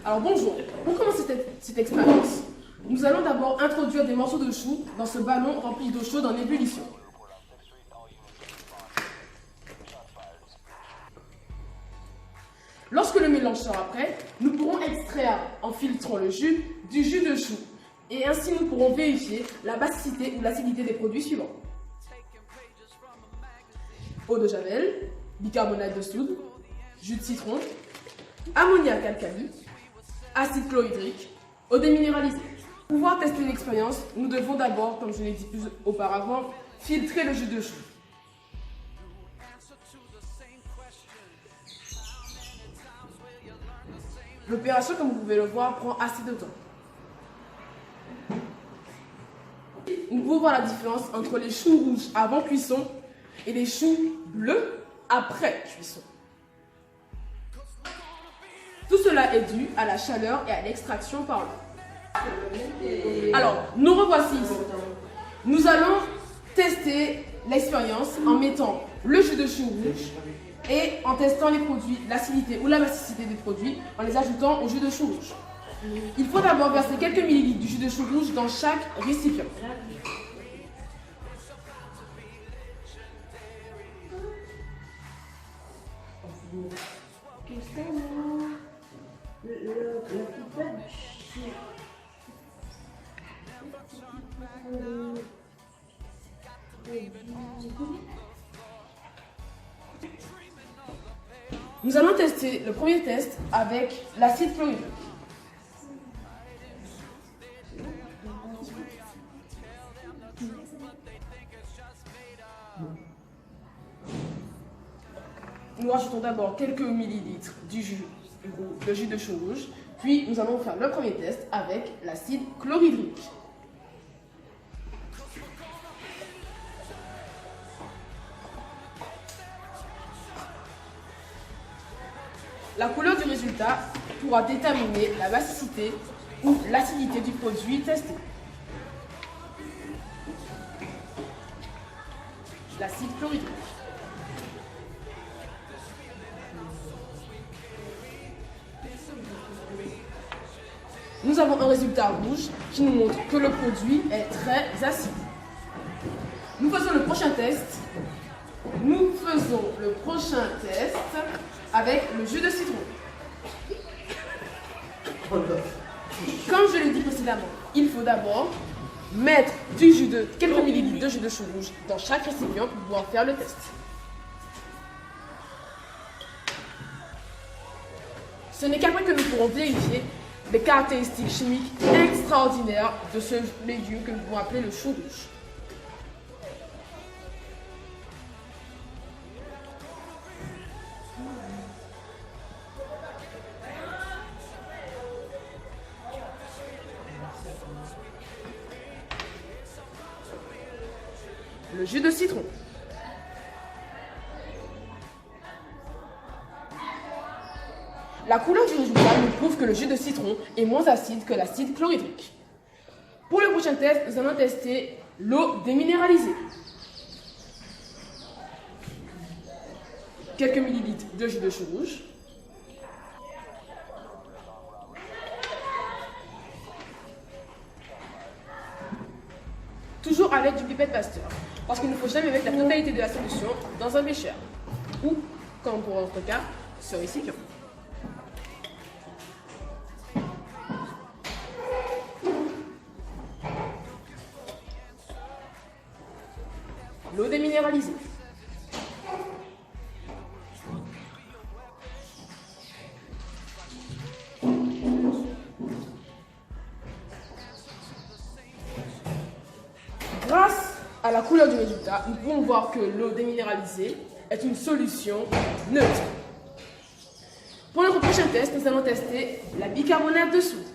Alors bonjour, pour commencer cette expérience, nous allons d'abord introduire des morceaux de chou dans ce ballon rempli d'eau chaude en ébullition. Lorsque le mélange sera prêt, nous pourrons extraire en filtrant le jus du jus de chou et ainsi nous pourrons vérifier la basicité ou l'acidité des produits suivants. Eau de javel, bicarbonate de soude, jus de citron, ammoniac alcali, acide chlorhydrique, eau déminéralisée. Pour pouvoir tester l'expérience, nous devons d'abord, comme je l'ai dit plus auparavant, filtrer le jus de chou. L'opération, comme vous pouvez le voir, prend assez de temps. Nous pouvons voir la différence entre les choux rouges avant cuisson et les choux bleus après cuisson. Tout cela est dû à la chaleur et à l'extraction par l'eau. Alors, nous revoici ici. Nous allons tester l'expérience en mettant le jus de chou rouge et en testant les produits, l'acidité ou la basicité des produits en les ajoutant au jus de chou rouge. Il faut d'abord verser quelques millilitres du jus de chou rouge dans chaque récipient. Nous allons tester le premier test avec l'acide chlorhydrique. Nous rajoutons d'abord quelques millilitres du jus de chou rouge, puis nous allons faire le premier test avec l'acide chlorhydrique. La couleur du résultat pourra déterminer la basicité ou l'acidité du produit testé. L'acide chlorhydrique. Nous avons un résultat rouge qui nous montre que le produit est très acide. Nous faisons le prochain test. Avec le jus de citron. Comme je l'ai dit précédemment, il faut d'abord mettre quelques millilitres de jus de chou rouge dans chaque récipient pour pouvoir faire le test. Ce n'est qu'après que nous pourrons vérifier les caractéristiques chimiques extraordinaires de ce légume que nous pouvons appeler le chou rouge. Le jus de citron. La couleur du résultat nous prouve que le jus de citron est moins acide que l'acide chlorhydrique. Pour le prochain test, nous allons tester l'eau déminéralisée. Quelques millilitres de jus de chou rouge. Toujours à l'aide du pipette Pasteur, parce qu'il ne faut jamais mettre la totalité de la solution dans un bécher, ou, comme pour notre cas, ce récipient. L'eau déminéralisée. Grâce à la couleur du résultat, nous pouvons voir que l'eau déminéralisée est une solution neutre. Pour notre prochain test, nous allons tester la bicarbonate de soude.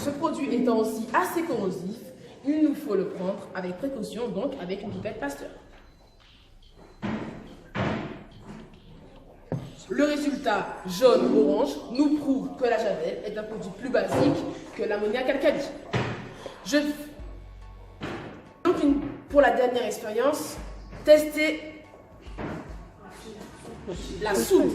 Ce produit étant aussi assez corrosif, il nous faut le prendre avec précaution, donc avec une pipette Pasteur. Le résultat jaune-orange nous prouve que la javel est un produit plus basique que l'ammoniac alcali. Donc pour la dernière expérience, tester la soude.